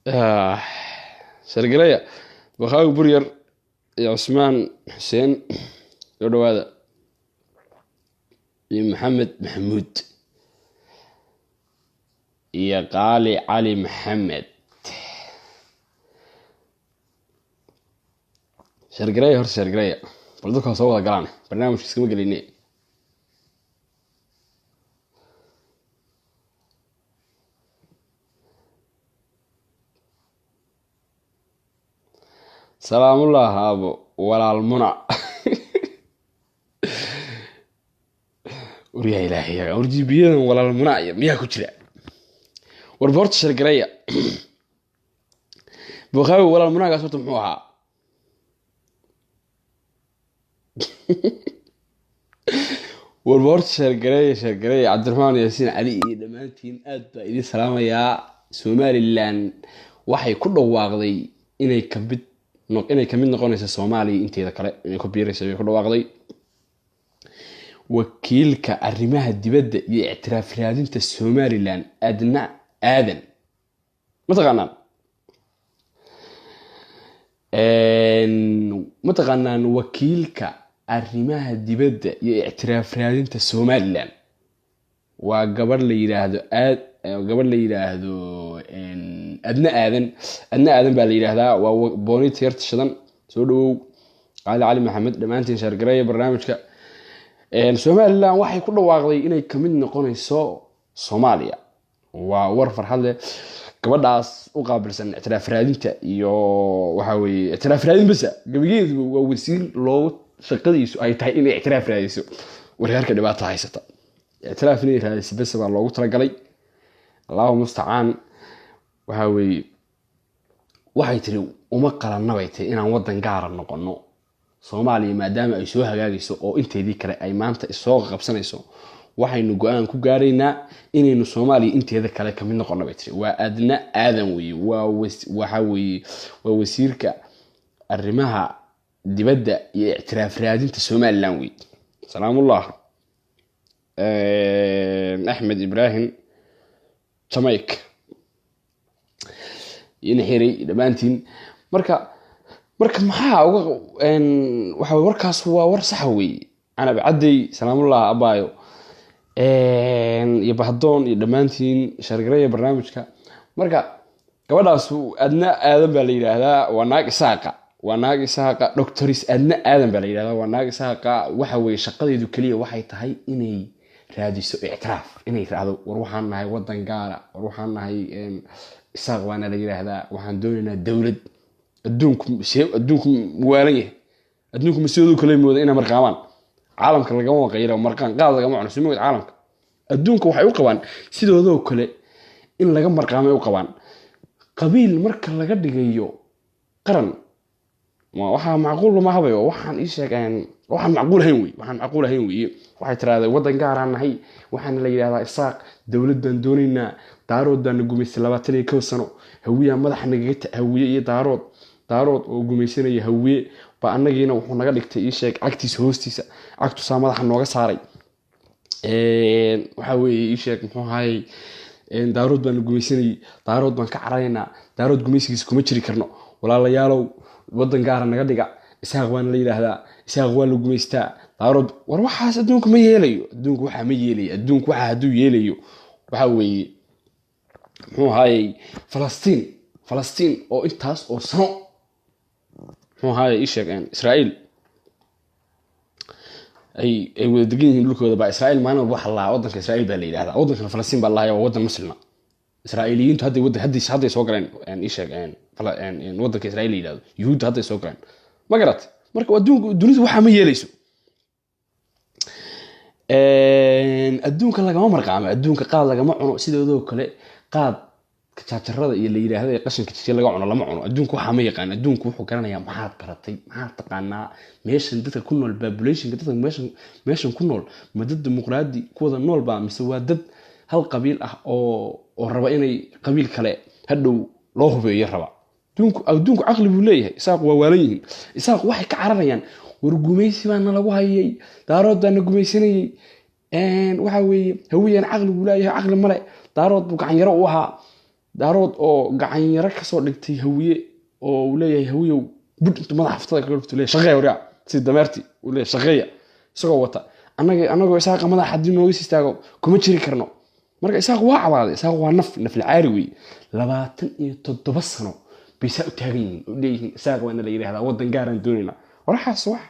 آه سرقلية بخاو برير يا عثمان حسين يقولوا هذا يا محمد محمود يا قالي علي محمد سرقلية هر سرقلية بلدوك هصوّا قراني برنامج اسمه قليني سلام الله أبو ولا المنى وريا إلهي يا ورجي بيان ولا المنى ميا كتير وربورت سرقلية بخاو ولا المنى قصرت محوها وربورت شرقرية عبد الرحمن ياسين علي دمانتين aad baa idin salaamayaa Somaliland waxay ku dhawaaqday inay kamid noqonayso Soomaaliya inteeda kale inay ku biirayso ku dhawaaqday wakiilka arrimaha dibadda iyo ictiraaf raadinta Somaliland adna aadan mataqaanaan wakiilka arrimaha dibadda iyo ictiraaf raadinta Somaliland waa gabar la yiraahdo adna aadan baa la yiraahdaa waa booni tiirta shadan soo dhawow cali maxamed dhamaantiin shargareeya barnaamijka Somaliland waxay ku dhawaaqday inay kamid noqonayso Soomaaliya waa war farxad leh gabadhaas u qaabilsan ictiraaf raadinta iyo waxa weeye ictiraaf raadin bas gabigeedu waa wasiir loo shaqadiisu ay tahay inay ictiraaf raadiso wararka dhibaato haysata ictiraaf inay raadiso bas baa loogu talagalay Allahu musta'aan waxa weeye waxay tiri uma qalanabay tahay inaan wadan gaar ah noqono Soomaaliya maadaama ay soo hagaagayso oo inteedii kale ay maanta soo qabsanayso waxaynu go'aan ku gaaraynaa inaynu Soomaaliya inteeda kale kamid noqono bay tiri waa adna aadan weeye waxa weeye waa wasiirka arrimaha dibadda iyo ictiraaf raadinta Somaliland weeye salaamullah Ahmed Ibrahim Jamaik inxiri dhamaantiin marka maxaa uga waxa warkaas waa war sax weeye ana bacday salaamullah abaayo iyo bahdoon iyo dhamaantiin shargareeya barnaamijka marka gabadhaas adna aadan baa la yiraahdaa waa naag isaaqa doctoris adna aadan baa la yiraahdaa waa naag isaaqa waxa weeye shaqadeedu kaliya waxay tahay inay raadiso ictiraaf inay raado war waxaan nahay wadan gaar ah war waxaan nahay isaaq waana la yiraahdaa waxaan doonaynaa dawlad adduunku waalan yahay adduunku mas'uuliyadu kale mooda inay marqaamaan caalamka lagama waqayro marqaan qaad lagama cuno sumood caalamka adduunku waxay u qabaan sidoo kale in laga marqaamay u qabaan qabiil marka laga dhigayo qaran waxa macquul ma habayo waxaan ii sheegaan waxaan macquul ahayn weeye waxay tiraahday wadan gaar ah nahay waxaan la yiraahdaa isaaq dawladan doonaynaa daaroodana gumeysay 21 sano hawiya madax naga hawiye iyo daarood oo gumeysanaya hawiye ba annagiina wuxuu naga dhigtay ii sheeg agtiisa hoostiisa agtu saa madaxa nooga saaray waxa weeye ii sheeg muxuu ahay daarood baan gumeysanay daarood baan ka caraynaa daarood gumeysigiisa kuma jiri karno walaalayaalow wadan gaar ah naga dhiga isaaq waan la yiraahdaa isaaq waa la gumeystaa daarood war waxaas adduunku ma yeelayo adduunku waxa haduu yeelayo waxa weeye muxuu ahay Falastiin oo intaas oo sano muxuu ahay ii sheegeen Israa'iil ay wada degan yihiin dhulkooda ba Israa'iil maana wax la wadanka Israa'iil baa la yiraahdaa wadanka Falastiin baa la hayaa wadan muslima Israa'iiliyiintu hadday soo galeen ii sheegeen wadanka Israa'iil yiraahdo yuhuud hadday soo galeen ma garat marka adduunku dunidu waxa ma yeelayso adduunka lagama marqaamo adduunka qaad lagama cuno sidoo kale qaad jaajarada iyo la yiraahdo qashinka jijil laga cuno lama cuno adduunku waxa ma yaqaan adduunku wuxuu garanayaa maxaad baratay maxaad taqaanaa meeshan dadka ku nool population dadka meeshan ku nool ma dad dimuqraadi kuwada nool baa mise waa dad hal qabiil ah oo raba inay qabiil kale hadhow loo hubeeyo raba adduunku aqli buu leeyahay isaaq waa waalan yihiin isaaq waxay ka cararayaan war gumeysi baan lagu hayay daarood baan gumeysanayay waxa weeye hawiyaan aqli buu leeyahay aqli male daarood buu gacan yaro u ahaa daarood oo gacan yaro kasoo dhigtay hawiye oo uu leeyahay hawiyow bud intu madaxa haftada kaga dhufto leeyahay shaqeeya wariya si dameerti uu leeyahay shaqeeya isagoo wata anagoo isaaqa madaxa haddii nooga istaago kuma jiri karno marka isaaq waa cabaaday isaaq waa naf caari wey 27 sano bay saa u taagan yihiin oo leeyihiin isaaq waana la yidhaahdaa waddan gaaraan doonaynaa waraxaas wax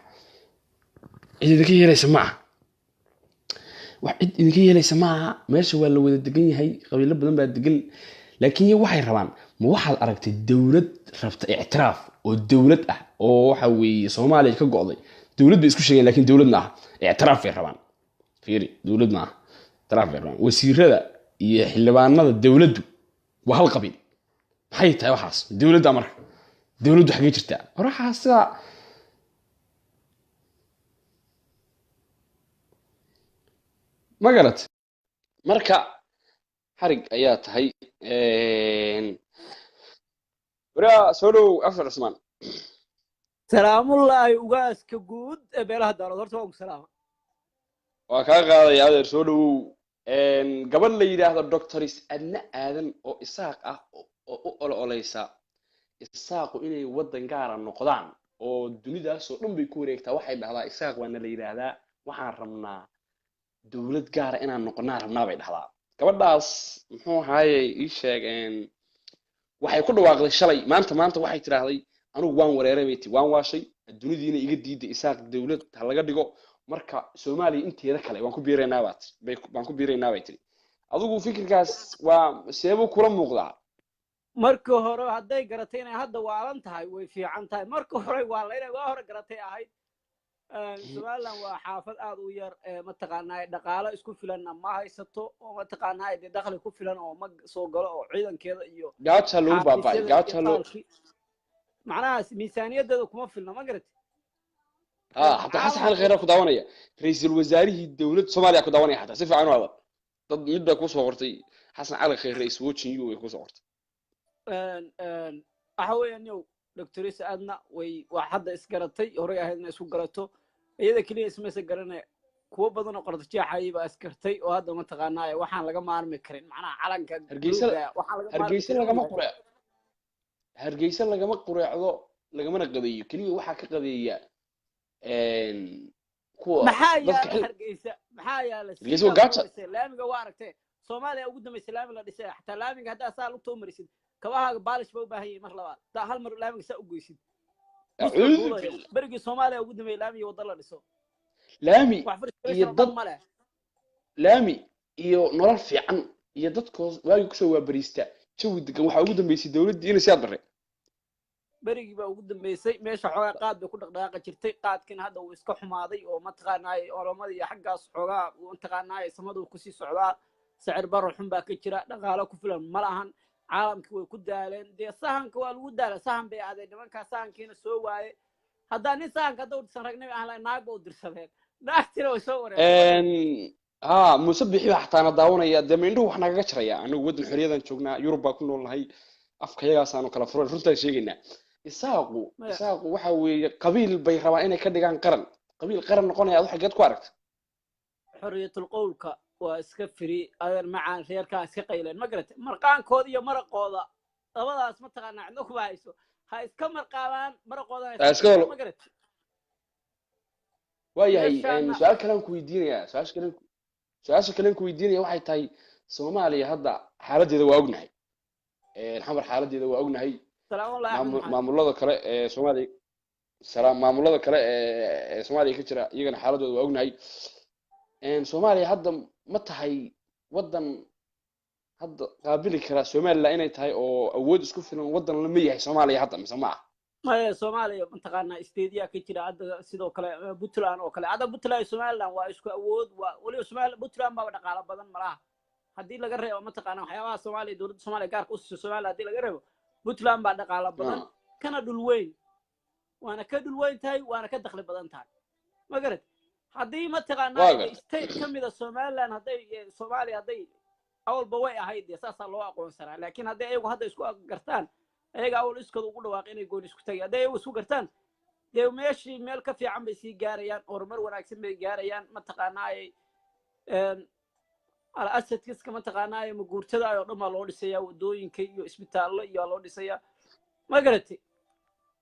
cid idinka yeelaysa ma aha wax cid idinka yeelaysa ma aha meesha waa la wada degan yahay qabiilo badan baa degan laakiin iyagu waxay rabaan ma waxaad aragtay dowlad rabta ictiraaf oo dowlad ah oo waxa weeye soomaaliya ka go'day dowlad bay isku sheegeen laakiin dowladna ah ictiraaf bay rabaan fiiri dowladna ah ictiraaf bay rabaan wasiirada iyo xildhibaanada dowladdu waa hal qabiil maxay tahay waxaas dowladda marka dowladdu xagee jirtaa waraxaas sidaa ma garat marka xarig ayaa tahay waraa soo dhow afar cusmaan salaamullaahi ugaaska guud ee beelaha daarood horta waa ugu salaama waa kaa qaadaya adeer soo dhowow gabadh la yidhaahdo doctoris adna aadan oo isaaq ah oo u ololeysa isaaqu inay waddan gaara noqdaan oo dunidaasoo dhan bay ku wareegtaa waxay dhahdaa isaaq waana la yidhaahdaa waxaan rabnaa dowlad gaara inaan noqonaa rabnaa bay dhahdaa gabadhaas muxuu ahaaye ii sheeg waxay ku dhawaaqday shalay maanta waxay tiraahday anigu waan wareeray bay ti waan waashay dunidiina iga diiday isaaq dowlad ha laga dhigo marka Soomaaliya inteeda kale waan ku biireynaa bay tiri adigu fikirkaas waa seebo kula muuqdaa marka hore hadday garatay inay hadda waalan tahay way fiican tahay marka hore waa la inay waa hore garatay ahayd Somaliland waa xaafad aad u yar mataqaanaa dhaqaale isku filan ma haysato oo mataqaanaa dakhli ku filan oo ma soo galo oo ciidankeeda iyo gaaja loo baabay gaaja loo macnaha miisaaniyadeeda kuma filna ma garatay حتى حسن حال غيره كداونيا رئيس الوزراء الدولة الصومالية كداونيا حتى سيف عنه هذا ضد يبدأ كوسو غرتي حسن على خير رئيس ووتشن يو كوسو غرتي أحوي أنيو دكتور سعدنا وواحد إسكرتي هري أهلنا سو قرته إذا كلي اسمه سكرنا كوب بدنا قرطة شيء حيبة إسكرتي وهذا ما تغنى وحنا لقى ما أرمي كرين معنا علن كان هرجيسة لقى ما قرأ عضو لقى ما نقضيه كلي وحك قضية maxaa laamiga waa aragtay Soomaaliya ugu dambeysay laamiga la dhisay xataa laamiga hadda saa lugta u marisid kabahaaga baalish ba u baahan yahay mar labaad taa hal mar laamiga saa u goysid berigi Soomaaliya ugu dambeeyay laamiga wada la dhiso laami iyo nolol fiican iyo dadkoos waagi ku soo waabariista jawi degan waxa ugu dambeysay dawladda inay siyaad barre berigi baa ugu dambeysay meesha xogaa qaad bay ku dhaqdhaqaaqi jirtay qaadkan hadda uu iska xumaaday oo mataqaanaa oromada iyo xaggaas xogaa uu mataqaanaa samadu ku sii socdaa sicir baro xun baa ka jira dhaqaale ku filan ma lahan caalamkii way ku daaleen dee sahanka waa lagu daalay sahan bay aadeen nimanka sahankiina soo waaye haddaan nin sahanka hadda u dirsan ragnay aan lahayn naag ba u dirsadeen naagtina way soo wareegeen musabixi baa xataa na daawanaya dee mindhuhu wax nagaga jaraya anigu waddan xorriyadan joognaa yurub baa ku nool nahay afkayagaasaanu kala furan runtaan sheegaynaa isaaqu waxa weeye qabiil bay rabaan inay ka dhigaan qabiil qaran noqonaya ad xageed ku aragta xorriyatul qowlka waa iska firi adeer macaan reerkaa iska qayleen ma garatay marqaankooda iyo maraqooda labadaas ma taqaanaa cidna kuma hayso ha iska marqaabaan maraqooda ma garatay waayahay su-aal kalean ku weydiinayaa su-aasha kalean ku weydiinaya waxay tahay Soomaaliya hadda xaaladeeda waa ognahay xamar xaaladeeda waa ognahay maamulada kale ee Soomaaliya ka jira iyagana xaaladooda waa ognahay Soomaaliya hadda ma tahay wadan hadda qaabili kara Soomaaliya inay tahay oo awood isku filan wadan la meeyahay Soomaaliya hadda mise ma aha Soomaaliya mataqaanaa isteediya ka jira hadda sidoo kale Puntland oo kale hadda Puntland iyo Somaliland waa isku awood wali Soomaaliya Puntland baa dhaqaale badan malaha haddii laga reebo mataqaanaa waxyaabaha Soomaaliya dawladda Soomaaliya gaarka u siiso Soomaaliya haddii laga reebo Puntland baa dhaqaale badan kana dhul weyn waana ka dhul weyn tahay waana ka dakhli badan tahay ma garad haddii mataqaanaa state kamida Somaliland hadday Soomaaliya hadday awalba way ahayd saasaa loo aqoonsanaa laakiin hadday ayagu hadda isku gartaan ayaga awal iskooda ugu dhawaaq inay gooni isku tagay hadday ayagu isku gartaan dee meeshii meel ka fiican bay sii gaarayaan horumar wanaagsan bay gaarayaan mataqaanaa على أسد كيس كما تقانا ما قرتدا أيو دم الله دسيا ودوين كي يو إسبيتال الله يو الله دسيا ما قرتي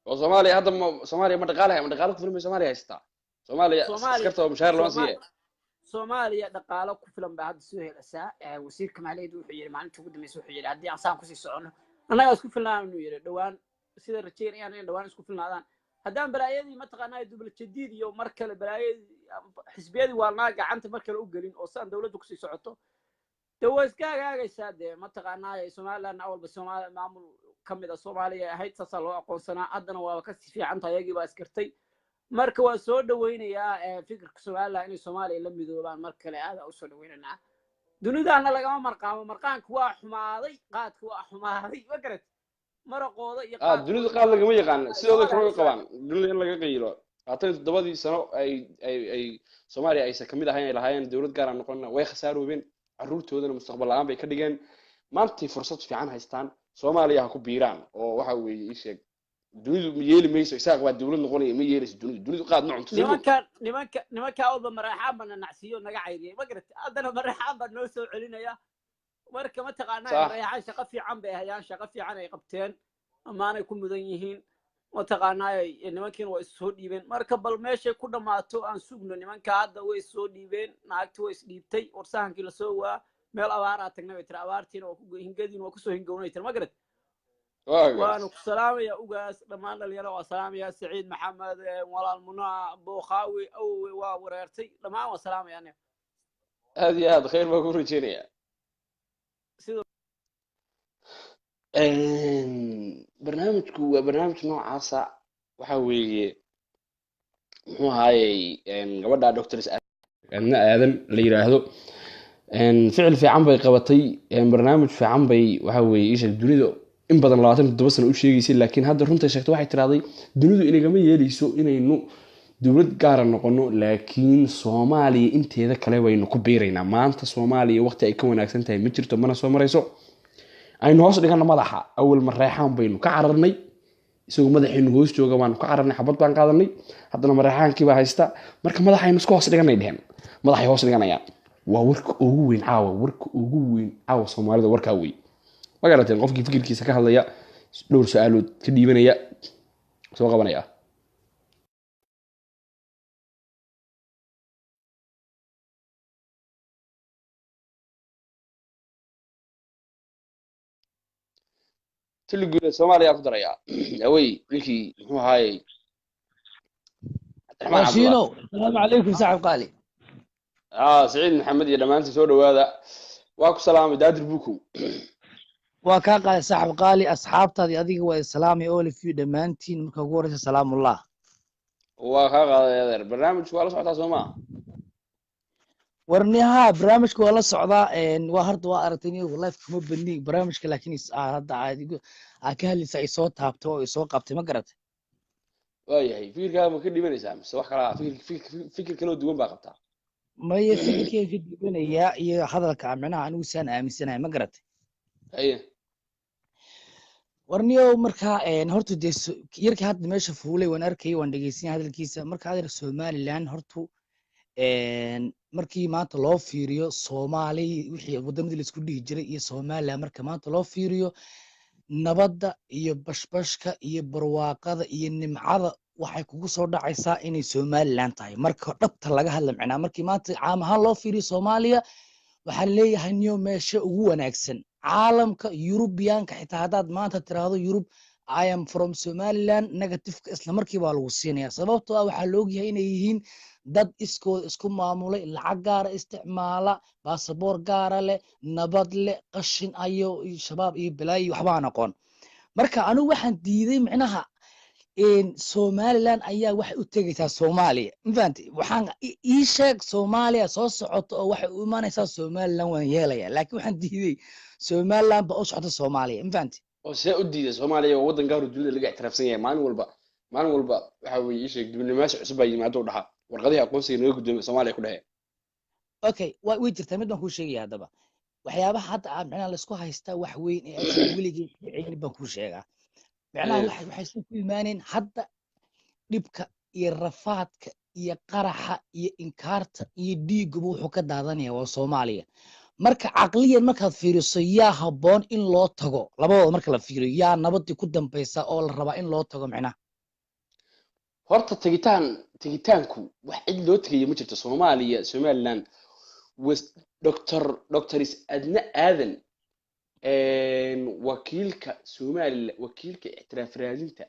oo Soomaaliya hadda Soomaaliya ma dhaqaalaha ku filmay Soomaaliya haysta Soomaaliya Soomaaliya askarta oo mushaar loo siiyay Soomaaliya dhaqaale ku filan baa hadda soo helaysaa wasiirka maaliyadeed wuxuu yiri maalinta ugu dambeysay wuxuu yiri haddii aan saan ku sii socono annaga isku filnaan inuu yiri dhawaan sida rajeynayaan in dhawaan isku filnaadaan haddaan balaayadii ma taqaanaa dubal jadiid iyo mar kale balaayadii xisbiyadii waalnaa gacanta mar kale u gelin oo saan dawladdu ku sii socoto dawaa iska hagaagaysaa dee ma taqaanaa Soomaaliland awalba Soomaaliya maamul kamid ah Soomaaliya ahayd saas loo aqoonsanaa haddana waa ka sii fiican tahay ayagii baa iskartay marka waa soo dhaweynayaa fikirka Soomaaliland in Soomaaliya la midoobaan mar kale aad u soo dhaweynaa dunidana lagama marqaamo marqaanku waa xumaaday qaadku waa xumaaday wagarad maraqooda iyo qaad dunida qaad lagama yaqaan sidoo kale way qabaan dunida in laga qeylo qaatay 7 sano ay Soomaaliya aysan kamid ahayn ay lahaayeen dawlad gaar ah noqon way khasaaroobeen caruurtoodana mustaqbal la'aan bay ka dhigeen maanta fursad fiican haystaan Soomaaliya ha ku biiraan oo waxa weeye ii sheeg dunidu ma yeeli mayso isaaq waa dawlad noqonaya ma yeelayso dunidu qaad ma cunto nimanka oo maraxaan bana nacsiyo naga cayriyay ma garat adana maraxaan baa noo soo celinaya marka ma taqaanaa maraxaan shaqo fiican bay hayaan shaqo fiican ay qabteen amaanay ku mudan yihiin ma taqaanaa nimankiina waa soo dhiibeen marka bal meeshay ku dhamaato aan sugno nimanka hadda way soo dhiibeen naagta way is dhiibtay warsahankii la soo waa meel abaar ah tagnay way tira abaartiina oo ku hingadiina waa ku soo hingownay tira ma garat وأنا سلام يا أوجاس لما أنا اليوم وسلام يا سعيد محمد ولا المنى بوخاوي أو وريرتي لما هو سلام يعني هذه خير ما أقول رجيني برنامجك نوع عصا وحوي هو هاي قبل دكتور أنا آدم اللي يراهدو فعل في عم بيقبطي برنامج في عم بي وحوي إيش الدنيا in badan 27 sano u sheegaysay laakiin hadda runta sheegto waxay tiraaday dunidu inagama yeelayso inaynu dawlad gaar ah noqono laakiin Soomaaliya inteeda kale waynu ku beeraynaa maanta Soomaaliya waqti ay ka wanaagsan tahay ma jirto mana soo marayso aynu hoos dhigana madaxa awal mareexaan baynu ka cararnay isagoo madaxeenu hoos jooga waan ka cararnay xabad baan qaadanay haddana mareexaankii baa haysta marka madaxaynu isku hoos dhiganay dhehen madaxay hoos dhiganayaan waa warka ugu weyn caawa Soomaalida warka weyn ما قرأت القف كيف فكر كيس كهذا يا دور سؤاله تديبنا يا سو قبنا يا تلقي الصومالي أقدر يا أوي لكي هو هاي شنو السلام عليكم صاحب قالي سعيد محمد يا لما أنت سولو هذا واكو سلام دادر بوكو وكان قال صاحب قالي أصحابتي أذيك والسلام يقول في دمانتين مكورة سلام الله وكان برنامج ولا صعدة سما ورنيها برنامج ولا صعدة إن وهرت وأرتني والله في مبني برنامج لكن هذا عادي أكهل سعي صوت هابتو يسوق قبتي ما قرأت هي فكر كلام كل من يسام سواء كلا فكر كانوا دوم بقبتها ما يفكر كيف يقولون يا هذا الكلام أنا وسنة من سنة ما قرأت أيه warniyo marka hortu yarkii hadda meesha fuulay waan arkay waan dhageysay hadalkiisa marka adeer Somaliland hortu markii maanta loo fiiriyo Soomaali wixii wadamada la isku dhigi jiray iyo Somaliland marka maanta loo fiiriyo nabadda iyo bashbashka iyo barwaaqada iyo nimcada waxay kugu soo dhacaysaa inay Somaliland tahay marka dhabta laga hadla macnaa markii maanta caam ahaan loo fiiriyo Soomaaliya waxaa leeyahay niyo meesha ugu wanaagsan caalamka European-ka xitaa hadaad maanta tiraahdo Europe I am from Somaliland negative-ka isla markii baa lagu siinayaa sababtoo ah waxaa la ogyahay inay yihiin dad isku maamulay lacag gaar ah isticmaala baasaboor gaar ah leh nabad leh qashin ayo shabaab iyo balaayi waxba aan aqoon marka anigu waxaan diiday macnaha Somaliland ayaa wax u tagaysaa Soomaaliya infaanti waxaan ii sheeg Soomaaliya soo socoto oo wax u imaanaysaa Somaliland waan yeelaya laakiin waxaan diiday Somaliland ba u socota Soomaaliya infaanti oo see u diiday Soomaaliya oo wadan gaar ah dunida laga ixtiraafsan yahay maalin walba waxa weeye sheeg diblomaasi cusub ay yimaado dhaha warqadii aqoonsiga naga guddoomay Soomaaliya ku dhahay okay way jirtaa mid baan ku sheegay hadaba waxyaabaha hadda macnaha la isku haystaa wax weyn ee weligii ciidin baan ku sheegaa macnaha waxay soo iimaaneen hadda dhibka iyo rafaadka iyo qaraxa iyo inkaarta iyo dhiigga wuxuu ka daadanaya waa Soomaaliya marka caqliyan markaad fiiriso yaa habboon in loo tago labadooda marka la fiiriyo yaa nabadii ku dambaysa oo la rabaa in loo tago micnaha horta tegitaanku wax cid loo tegayo ma jirto Soomaaliya Somaliland was doctors adna aadan wakiilka Somaliland wakiilka ictiraaf raadinta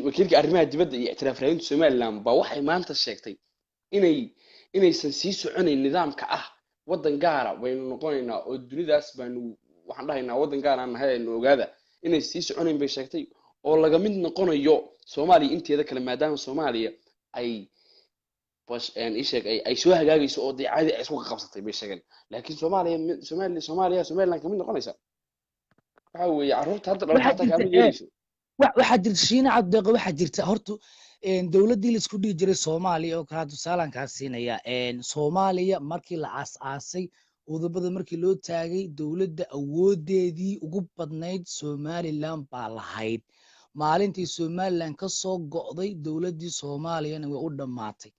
wakiilka arrimaha dibadda iyo ictiraaf raadinta Somaliland ba waxay maanta sheegtay inaysan sii soconayn nidaamka ah wadan gaara waynu noqonaynaa oo dunidaas baanu waxaan dhahaynaa wadan gaar aan nahay aynu ogaada inay sii soconayn bay sheegtay oo laga mid noqonayo Soomaaliya inteeda kale maadaama Soomaaliya ay ay soo hagaagayso oo caadi ay isku qabsatay bay sheegeen laakiin Somaliland kamid noqonaysa waxa weeye carruurta hadda dhalata ka mid yeelayso waxaa jirta shiina cabdeeqo waxaa jirta horta dowladdii la isku dhihi jiray Soomaaliya oo kala tusaalankaas siinaya Soomaaliya markii la aas-aasay udubada markii loo taagay dowladda awoodeedii ugu badnayd Somaliland baa lahayd maalintii Somaliland ka soo go'day dowladdii Soomaaliyana way u dhamaatay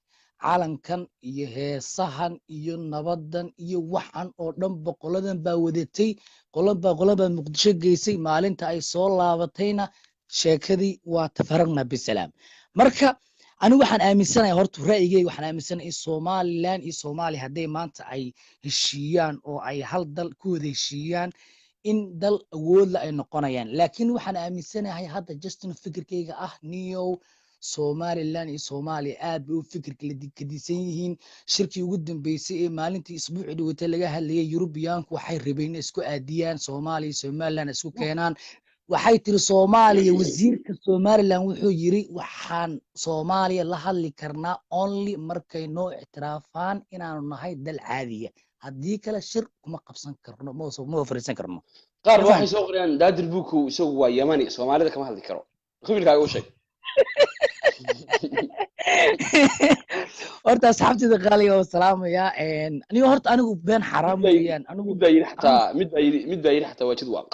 calankan iyo heesahan iyo nabadan iyo waxan oo dhan boqoladan baa wadatay qolaba Muqdisho geysay maalinta ay soo laabatayna sheekadii waa tafaragna bisalaam marka anigu waxaan aaminsanahay horta ra'yigay waxaan aaminsanahay in Somaliland iyo Soomaaliya haday maanta ay heshiiyaan oo ay hal dal ku wada heshiiyaan in dal awood la ay noqonayaan laakiin waxaan aaminsanahay hadda Justin fikirkayga ah niyow Somaliland iyo Soomaaliya aad bay u fikirka la dikadisan yihiin shirkii ugu dambeysay ee maalintii isbuucii dhawatay laga hadlayay Yurubiyaanku waxay rabeen isku aadiyaan Soomaaliya iyo Somaliland isku keenaan waxay tiri Soomaaliya wasiirka Somaliland wuxuu yiri waxaan Soomaaliya la hadli karnaa only markay noo ictiraafaan inaanu nahay dal caadiya haddii kale shir kuma qabsan karno ma fariisan karno qaar waxay soo qorayaan daadir buuku isagu waa Yamani Soomaalida kama hadli karo khibilkaaga u sheeg horta asxaabtida qaaliga oo salaamaya anigu horta anigu been xaraam weeyaan anigu mid baa yiri xataa waa jidwaaq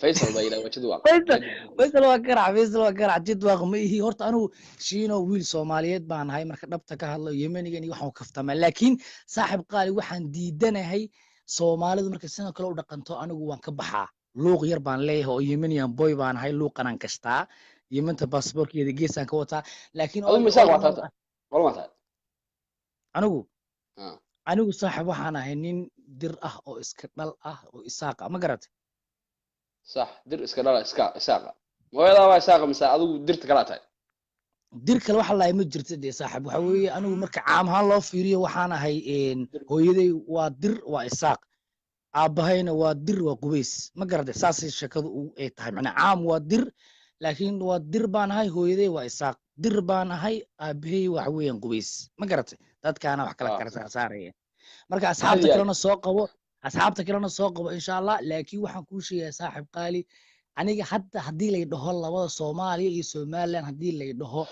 Faisal baa yiri waa jidwaaq Faisal waa karac jidwaaq ma ihi horta anigu shiino wiil Soomaaliyeed baan ahay marka dhabta ka hadlo Yemenigan iyo waxaan kaftama laakiin saaxib qaali waxaan diidanahay Soomaalidu marka sidoo kale u dhaqanto anigu waan ka baxaa luuq yar baan leeyahay oo Yemenian boy baan ahay luuqanan kastaa Yementa passportkeeda geesaan ka wataa laakiin anigu saaxib waxaan ahay nin dir ah oo iska dhal ah oo isaaqa ma garatay صح dir iska dhala isaaqa mooyada waa isaaqa mise adigu dirta kala tahay dir kale waxa la ma jirto de saaxib waxa weeye anigu marka caam ahaan loo fiiriyo waxaan ahay hooyaday waa dir waa isaaq aabahayna waa dir waa qubays ma garatay saas shakadu ay tahay macna caam waa dir laakiin waa dir baan ahay hooyaday waa isaaq dir baan ahay aabahay waxa weeyaan qubays ma garatay dadkaana wax kala kala saaraya marka asxaabta kalena soo qabo insha Allah laakiin waxaan ku sheegayaa saaxib qaali aniga hadda hadii la dhaho labada Soomaaliya iyo Somaliland hadii la dhaho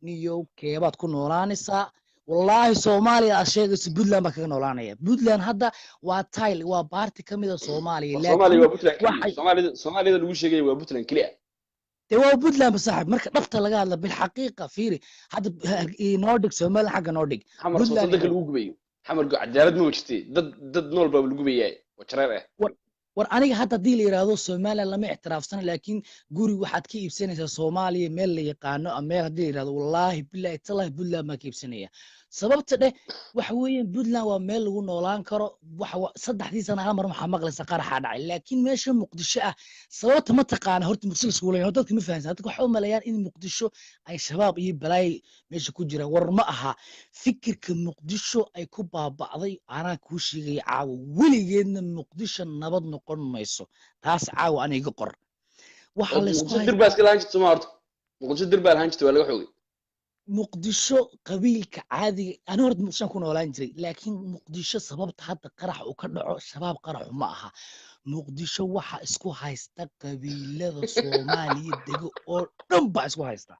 niyo keebaad ku noolaanaysaa wallahi Soomaaliya asheegayso Puntland ba kaga noolaanaya Puntland hadda waa tile waa baarti kamid ah Soomaaliya laakiin Soomaalida lagu sheegay waa Puntland kaliya waa Puntland saaxib marka dhabta laga hadla bil xaqiiqa fiiri hadda Nordic Somaliland xaga Nordic Puntland lagu gubayo xamar cadaalad ma wajtay dad nool baa lagu beeyay wajareer war aniga hadda hadii la yiraahdo Soomaaliland lama ictiraafsan laakiin guri waxaad ka iibsanaysaa Soomaaliya meel la yaqaano ama meel hadii la yiraahdo wallahi billahi tallahi Puntland ma ka iibsanaya sababta waxa weeyaan Puntland waa meel lagu noolaan karo saddexdii sano hal mar waxaa maqlaysa qaraxa dhacay laakiin meesha Muqdisho ah sababta ma taqaan horta Muqdisho isku leeyahay dadka ma fahansan dadka waxa u maleeyaan in Muqdisho ay shabaab iyo balaay meesha ku jiraan war ma aha fikirka Muqdisho ay ku baabacday ana ku sheegay caawa weligeedna Muqdisho nabad noqon mayso taas caawa aniga qor waxa la isku dirbaas ka lahayn jirto ma horta Muqdisho dirbaal lahayn jirto waa laga xoogay Muqdisho qabiilka caadiga ana horta Muqdisho ku noolaan jiray laakiin Muqdisho sababta hadda qarax uu ka dhaco shabaab qarax ma aha Muqdisho waxa isku haysta qabiilada Soomaaliya dego oo dhan ba isku haysta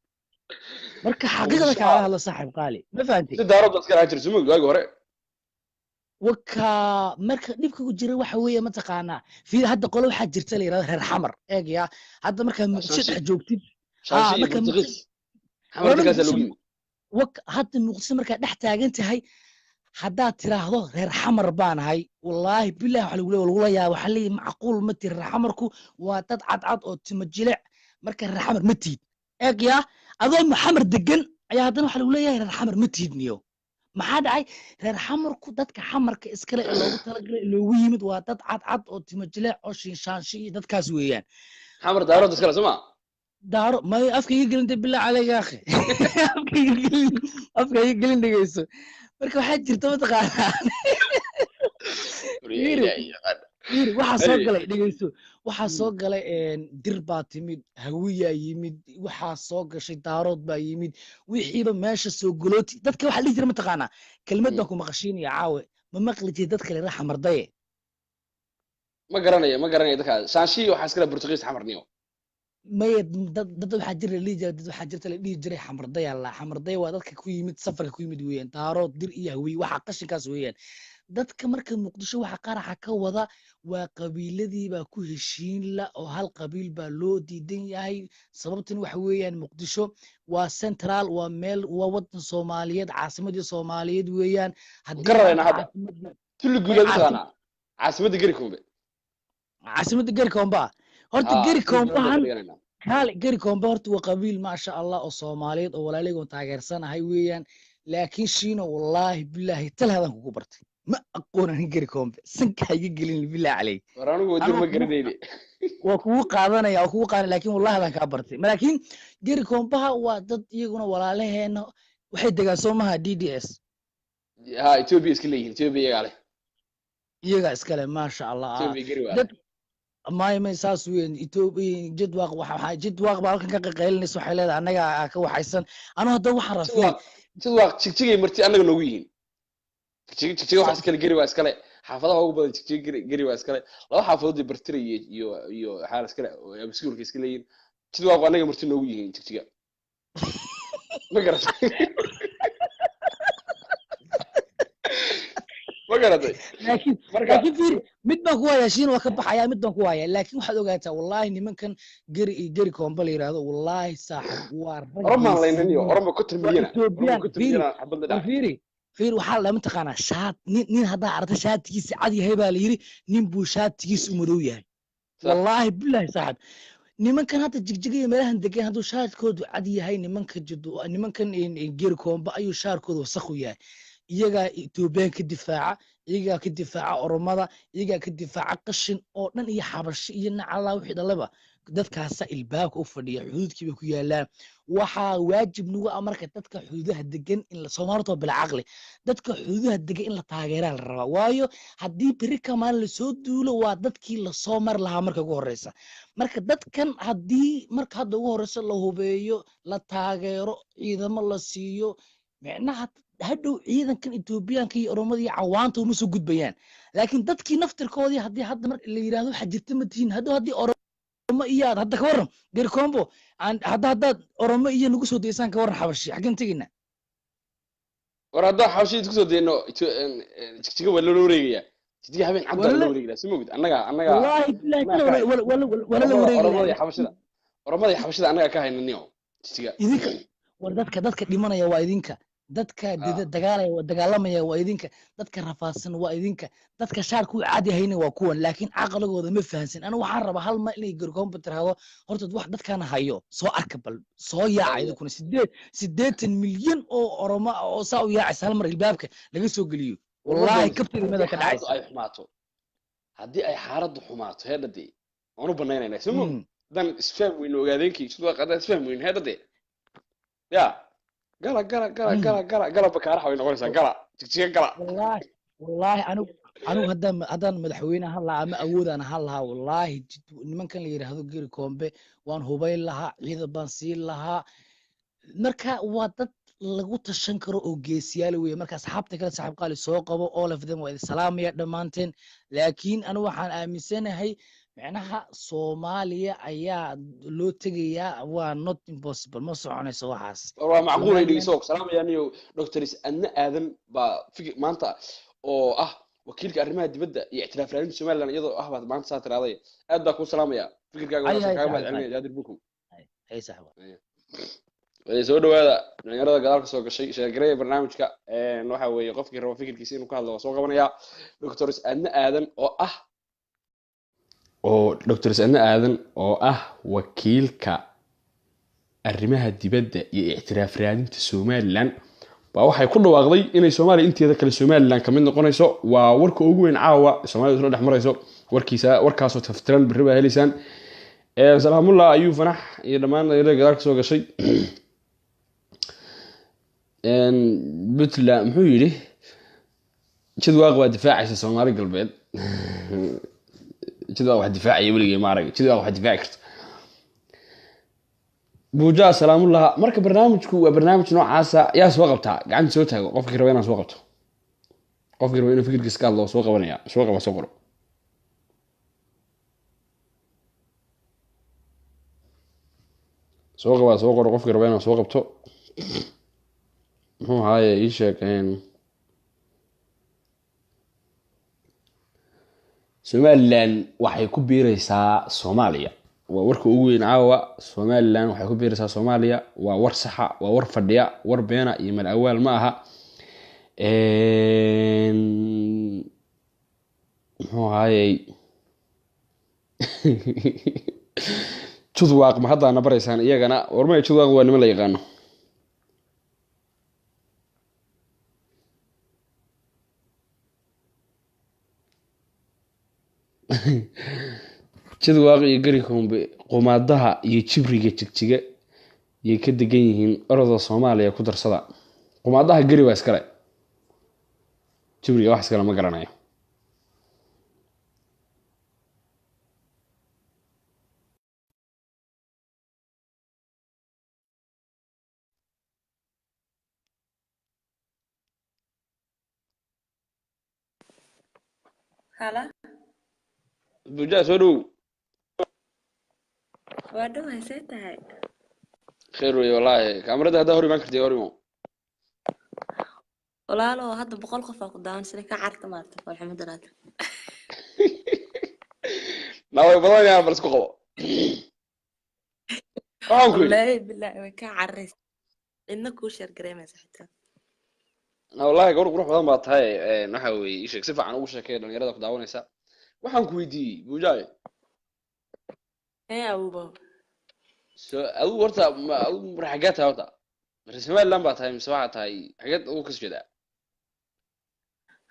marka xaqiiqada ka hadla saaxib qaali ma fahanti sidaarada iska lahayn jirto sumug waagi hore waka marka dhibka ku jira waxa weeye ma taqaanaa fiir hadda qolo waxa jirta la yiraahdo reer xamar eegaya hadda marka Muqdisho dhex joogtid marka xamar kaas lagu yimid hadda Muqdisho marka dhex taagan tahay haddaad tiraahdo reer xamar baan ahay wallaahi bilahi waxa lagula yaaba waxa leeyahay macquul ma tiri reer xamarku waa dad cadcad oo timo jilic marka reer xamar ma tiid eeg yaa adoo xamar degan ayaa haddana waxa lagu leeyahay reer xamar ma tiid niyo maxaa dhacay reer xamarku dadka xamarka iskale ee loogu talagalay loogu yimid waa dad cadcad oo timo jilic oo shiinshaansho iyo dadkaas weeyaan xamar daarood iskale soo ma daaro may afka iga gelin bilaa caleyga akhi afka iga gelin dhegeyso marka waxaa jirta mataqaanaa yiri waxaa soo galay dhegeyso waxaa soo galay dir baa timid hawiyaa yimid waxaa soo gashay daarood baa yimid wixiiba meesha soo golooti dadka waxaa dhihi jira mataqaanaa kelmad baan ku maqashiinaya caawe ma maqli jiri dadka le raxa mardaye ma garanayo dadka shaanshi waxaa iskale Portuguese xamarniyo maya dad waxaa jira la dhihi jiray dad waxaa jirta la dhihi jiray xamardaya la xamardaya waa dadka ku yimid safarka ku yimid weeyaan daarood dir iyo hawiy waxa qashinkaas weeyaan dadka marka muqdisho waxa qaraxa ka wada waa qabiiladii baa ku heshiin la oo hal qabiil baa loo diidan yahay sababtan waxa weeyaan muqdisho waa central waa meel waa wadan Soomaaliyeed caasimadii Soomaaliyeed weeyaan garayna hadda kulli guuleed taqaana caasimadda Garikombe caasimadda Garikombe horta Garikombahan kaale Garikombe horta waa qabiil ma sha Allah oo Soomaaliyeed oo walaalaygo taageersanahay weeyaan laakiin shiino wallahi billahi tal hadan kugu bartay ma aqoonan Garikombe sanka iga gelin billahi calay waraanigu wadir ma garanayni waa kugu qaadanaya oo kugu qaadan laakiin wallahi hadan ka bartay laakiin Garikombaha waa dad iyaguna walaalaheena waxay degaan Soomaha DDS ha Ethiopia iska leeyihiin Ethiopia iyaga iskale ma sha Allah dad ما ساس وين إثيوبيا جدواق جدواق بالكن كقيل نسوا حيلات أنا كوحيسن أنا هذا وحرف جدواق تشجيع مرتي أنا نوعين تشجيع واحد كله جري واسكله حافظه هو بدل تشجيع جري واسكله لو حافظه دي برتري يو حال اسكله بسكول كيسكلين جدواق أنا مرتي نوعين تشجيع ما قرأت ما قرأت لكن في مدن كوايا شين وكبح يا مدن كوايا لكن واحد وقتها والله إني ممكن جري كومبلي هذا والله صاحب رمى الله ينهيه رمى كتر مليانة فيري وحال لما تقانا شات نين هذا عرض شات تيس عادي هيبا ليري نين بو شات تيس مدوية والله بالله صاحب nimankan hadda jigjiga meelahan degan haduu shaadkoodu cad yahay nimankan geeri koomba ayuu shaarkoodu wasakh u yahay iyaga Itoobiyan ka difaaca iyaga ka difaaca Oromada iyaga ka difaaca qashin oo dhan iyo xabashi iyo nacala wixii dhalaba dadkaas ilbaabka u fadhiya xuduudkiiba ku yaalaan waxa waajib nagu ah marka dadka xuduudaha degan in la Soomaaliyeed bil aqli dadka xuduudaha degan in la taageero la raba waayo hadii biri kamaan la soo duulo waa dadkii la soo mar lahaa marka ugu horeysa marka dadkan hadii marka hadda ugu horeysa la hubeeyo la taageero ciidamo la siiyo macnaha hadhow ciidankan Itoobiyaanka iyo Oromada iyo cawaanta uma soo gudbayaan laakiin dadkii naftirkoodii hadii hadda marka la yiraahdo waxa jirta ma tihiin hadii Oromo iyo hadda ka waran Garikombo hadda Oromo iyo nagu soo deesan ka waran xabashi xagan tagina war hadda xabashi isku soo deeno jigjiga wala loo wareegaya jigjiga habeen cadda loo wareegaya simogid annaga wallahi billahi wala loo wareegaya Oromada iyo xabashida annaga ka haynaniyo jigjiga idinka war dadka dhimanaya waa idinka dadka dagaalamaya waa idinka dadka rafaadsan waa idinka dadka shaarku caadi hayna waa kuwan laakiin aqalagooda ma fahansan ana waxaan rabaa hal ma inay Garikombe tiraahdo horta wax dadkana hayo soo arka bal soo yaacay kuna 8 milyan oo Oromo oo saa u yaacay hal mar ilbaabka laga soo galiyo wallahi kabtirimada ka dhacaysa ay xumaato hadii ay xaaladdu xumaato heedadii aanu banaynayna simo dan isfahm weyn ogaadeenkii sidoo qada isfahm weyn heedadii ya gala bakaaraha way noqonaysaa gala jigjiga gala wallahi anu haddaan madaxweyne hadla ama awoodaan hadlahaa wallahi nimankan la yiraahdo Garikombe waan hubayn lahaa ciidan baan siin lahaa marka waa dad lagu tashan karo oo geesiyaal weeye marka asxaabta kale saaxiib qaali soo qabo all of them waa salaamaya dhamaanteen laakiin anu waxaan aaminsanahay macnaha Soomaaliya ayaa loo tagayaa waa not impossible ma soconayso waxaas waa macquul ay dhigayso salaamayaaniyo doctors adna aadan ba fikir maanta oo ah wakiilka arrimaha dibadda iyo ixtiraaf raadinta Soomaaliland iyadoo ah baad maanta saa tiraaday aad baa ku salaamaya fikirkaaga waa kaaga mahad celinaya jaadir bukum ay saaxiib soo dhawaada dhalinyarada gadaal ka soo gashay sheegareeya barnaamijka waxa weeye qofkii rabo fikirkiisa inuu ka hadlo waa soo qabanayaa doctor Adna Aadan oo ah wakiilka arrimaha dibadda iyo ictiraaf raadinta Somaliland baa waxay ku dhawaaqday inay Soomaaliya inteeda kale Somaliland ka mid noqonayso waa warka ugu weyn caawa Soomaaliya soo dhex marayso warkaasoo taftiran biriba helisan salaamullah ayuu fanax iyo dhamaan dhalinyarada gadaal ka soo gashay Puntland muxuu yiri jadwaaq waa difaacaysa Soomaali galbeed jadwaaq wax difaacaya weligii ma arag jadwaaq wax difaaci karta buuja salaamullah marka barnaamijku waa barnaamij noocaasa yaa soo qabtaa gacanta soo taago qofkii raba inaan soo qabto qofkii raba inuu fikirkiisa ka hadlo soo qabanaya soo qaba soo qoro soo qoro qofkii raba inaan soo qabto muxuu haaye ii sheegeen Somaliland waxay ku biiraysaa Soomaaliya waa warka ugu weyn caawa Somaliland waxay ku biiraysaa Soomaaliya waa war saxa waa war fadhiya war beena iyo mal awaal ma aha muxuu haaye jadwaaq ma haddaana baraysaan iyagana warmay jadwaaq waa niman la yaqaano jadwaaq iyo gari kombe qomaadaha iyo jibriga jigjiga yay ka degan yihiin orada Soomaaliya ku darsada qomaadaha gari waa iskale jibriga wax iskale ma garanayo hala buuja soo dhow waa dhawahay see tahay khayr wey wallaahi kaamirada haddaa hor imaan kartay hor imo walaalo hadda 100 qof aa ku daawansan ka carta maarta falxamad naway badan yaa bal isku qabo waxaan ku wallaahi billahi way ka carreys inna ku share gareemaysa xitaa wallaahi gabar qurux badan baa tahay waxa weeye ii sheeg si fiican ugu sheekay dhalinyarada ku daawanaysa waxaan ku weydiiyey buujaay abubo adigu horta adigu xagaa tahay horta Somaliland baa tahay mise waxaa tahay xageed ugu kasoo jeedaa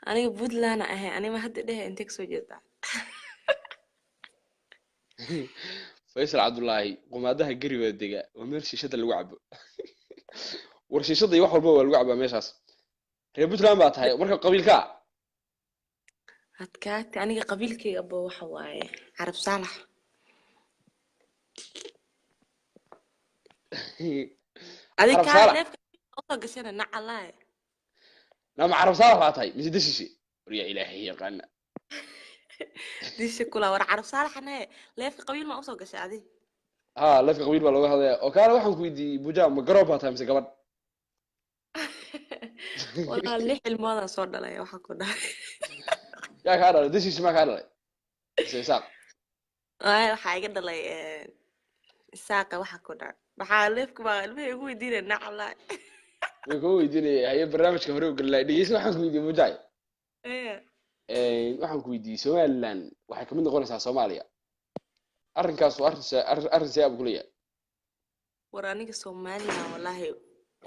aniga Puntland ahay aniga hadda dhehe intee kasoo jeedaa Faisal Cabdullaahi qomaadaha gari wada dega waa meel shishada lagu cabo war shishada iyo wax walba waa lagu cabaa meeshaas reer Puntland baa tahay marka qabiilka hadkaati aniga qabiilkayga abo waxa waaye Carab Saalax adiga ka leef oo gashana nacalaay nama Carab Saalax baa tahay mise dishishi riya ilaahi yaqaan dishi kula war Carab Saalaxna leef qabiil ma usoo gashay adi leef qabiil baa looga hadlaya oo kale waxaan ku weydiiyey buuja ma garoob baa tahay mise gabadh والله ليه الموضوع صار له واحد كده يا كارل دش اسمه كارل ساق حاجة ده لي الساقة واحد كده بحالفك ما المهم هو يدير النعلة هو يدير هي برنامج كهرو قال لي دي اسمه حنكو يدي مجاي waxaan ku weydiiyey Somaliland waxay kamid noqonaysaa Soomaaliya arrinkaas waa arrin si aad ku leeyahay waraaniga Soomaaliya wallahi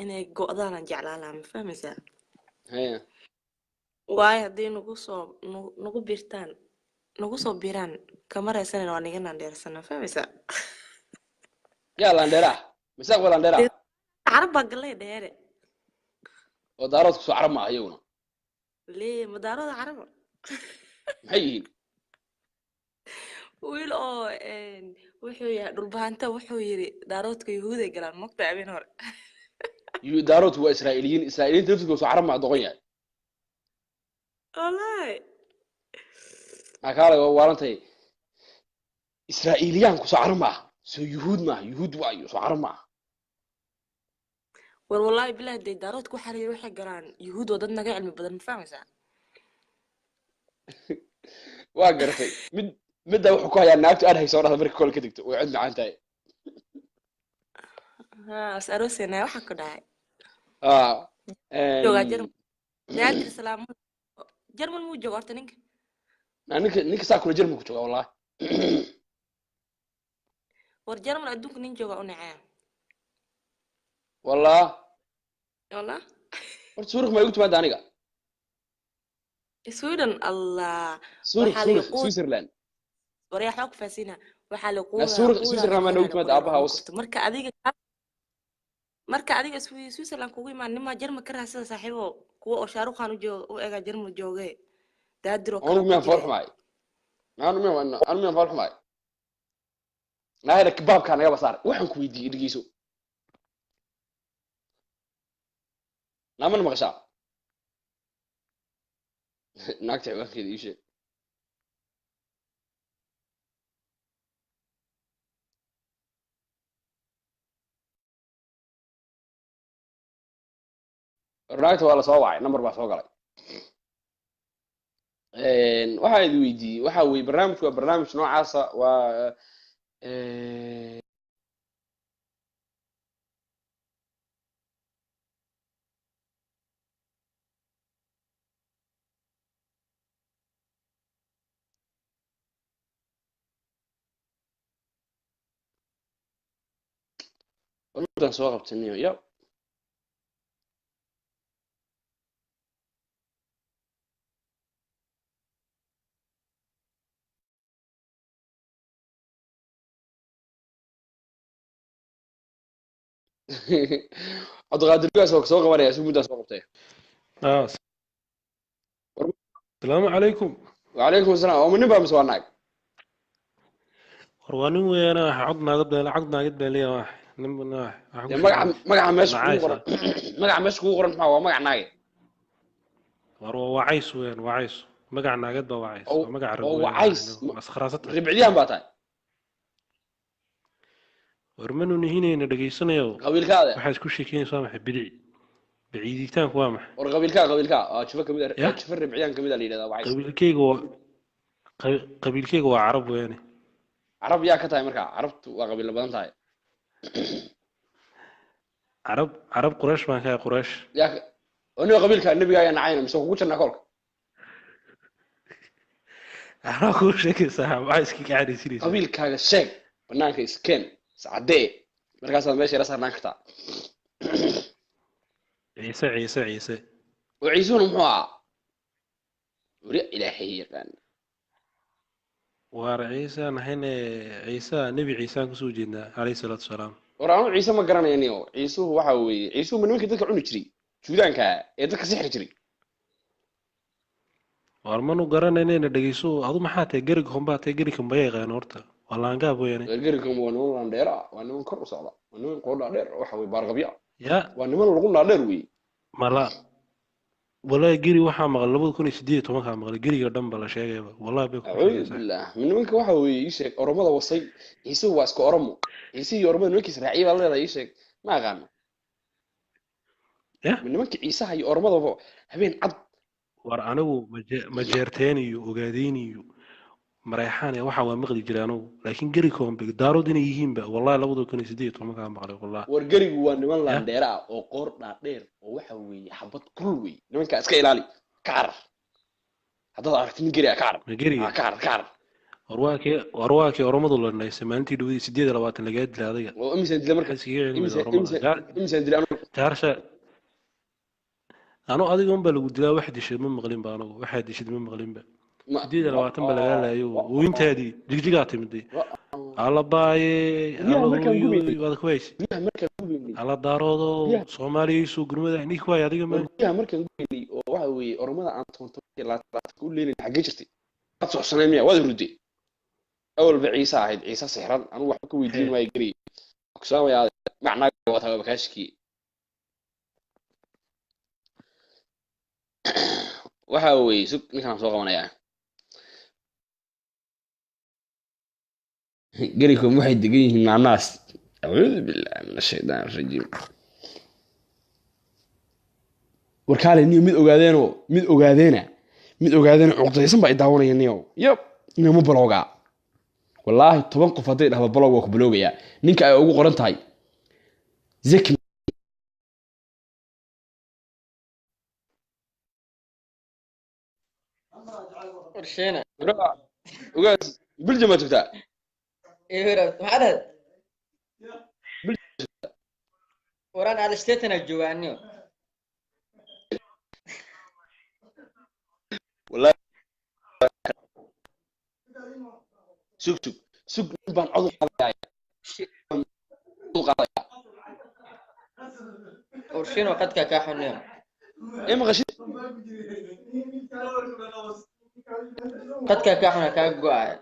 inay go'daan jeclaan ma fahmaysaa waay hadii nagu birtaan nagu soo biraan kamaraysan oo aniga naan dheersana fahmaysaa yaa landheera misaaq wala landheera arab galay dheere oo daarood ku soo arab ma ayaguna lee madaarada arab maxay wiil oo wuxuu yahay dhulbaanta wuxuu yiri daaroodka yahuuday galaan maqta abin hore daarood waa Israa'iiliyiin dadku soo arab ma doqon yahay wallahi akala warantay Israa'iiliyaan ku soo arab ma soo yahuud waayo soo arab ma والله بالله دي دارات كو حري waxay galaan yahuud wadad naga cilmi badan ma fahmaysaa waa gartay midda wuxuu ku hayaa naagtu aan hayso marka kol ka digto way cid macaan tahay ها بس أروسنا waxa ku dhacay joogaa een Jarmal Daadir salaam Jarmal muu joogo horta ninka ninka saa kula Jarmalku jooga wallahi war Jarmal adduunka nin jooga u nacaa wallahi wala horta Zurich ma igu timaada aniga Sweden Allah Zurich waxa la quud Switzerland war yaa xog faasina waxa la na Switzerland ma igu timaada aabaha was marka adiga Switzerland kugu imaan nima Jarmal ka raasada saaxiibo kuwa oo Shahrukh Khan u eega Jarmal joogay Daadir oo anu ma farxmay anu ma farxmay naayra kebabka naga basaar waxaan ku weydiiyay dhigeyso naman maqasha naagta wax kale ishe naagta waa la soo wacay number baa soo galay waxaa idin weydiiyey waxa weeye barnaamijku waa barnaamij noocaasa waa wardan soo qabtaniyo yab cabdiqaadir gaas oo soo qabanaya si muddaa soo qabtay السلام عليكم وعليكم السلام ومن نبى مسواناك ورواني ويانا عضنا قد لي واحد نمنا واحد مقع مش كو قرن ما مقع ناي وعيس وين وعيس مقع ناقد با وعيس مقع او وعيس مسخراسته ربعديان باطاي ورمنو نهينا دغيسنيو قبيلكاده waxa isku sheekeen saamax بعيديتان waa maxay war qabiilka shifa kamid ah shifa ribciyaan kamid ah leeyahay wacay qabiilkeyga waa carab weeyane carab yaa ka tahay marka carabtu waa qabiil badan tahay carab quraysh ma ka quraysh yaa oo qabiilka nabiga ayaa nacayna mise kugu jirna kolka ana ku sheekaysaa waxa iska gaadhaysiinaysa qabiilkaaga sheeg banaanka iskeen saacadee markaas aad meesha raasarnaan kartaa عيسى وعيسون محوا وري إلهي يقان وعيسى نحن عيسى نبي عيسى كسوجنا عليه الصلاة والسلام ورانو عيسى ما قرنا يعني عيسو وحوي عيسو من وين كده كعنو جري جودان كا يدك سحر جري ورمانو قرنا إننا دقيسو هذا ما حتى جريكم بقى جريكم بيجا نورته والله نجابو يعني جريكم ونون ديرا ونون كرس على ونون قولا دير وحوي بارغبيا يا ونون لقونا دير وي ملا والله جري وحى مغلبه كوني سديت وما كان مغلب جري قدام بلا شيء والله بيكون أعوذ بالله من وينك وحوي يشك أرمضة وصي يسوي واسك أرمو يسوي أرمضة من وينك إسرائيل الله لا يشك ما غنى من وينك عيسى هي أرمضة هبين عض ورأنو مجرتيني وقاديني مريحاني waxa waa maqli jiraano laakiin garigoon big daaro dinay yihiin ba wallahi labadu kan sideed ma ka maqlay wallahi war garigu waa niman la dheera oo qoor dhaadheer oo waxa weeye xabad kul weey nimanka iska ilaali kaar hadda aragtin gari kaar warwaaki oromadu la naysay maalintii dhawdii 8 laga dilay adiga oo imisa dilay markaas imisa dilay taarsha anu adiga un baa lagu dilaa wax dishay ma maqlin baa anagu waxa dishay ma maqlin ba دي لواتن بلغالايو وانت هادي جيجيغا تيمدي على باي هذا كويس على دارودو سومالي سو غرمدا ني كواي اديga ma markan guulay oo waxa weey oromada aan toonto la ku leelin xagee jirtay aad soo sameeyay wada rudi awal ciisa ahayd ciisa sixran anu wax ku weydiin way gari kusaawa macnaa wata bakashki waxa weey sug ninkan soo qabanaya قريكم واحد دقيقة مع الناس أعوذ بالله من الشيطان الرجيم وركالي نيو ميد أوغادينا عقديسن با إداوانيا نيو يب نيو مو بلوغا والله طبان قفاتي لها بلوغا وكبلوغا نينك أي أوغو قران تاي زكي ورشينا وقاس بلجم تبتاع ايه ورا هذا ورانا على اشتيتنا الجوانيو والله سوق بان عضو قضايا ورشينا وقد كاحنيو ايه ما غشيت قد كاحنا كاقوا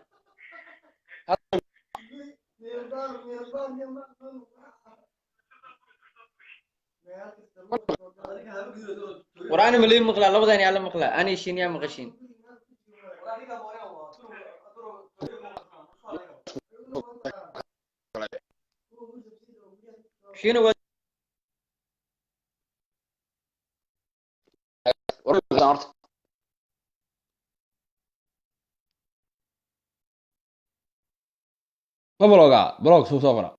ورانا مليون مقلة لبضاني على مقلة أنا شين يا مغشين شنو ما بلوغا بلوغ سوق صغرى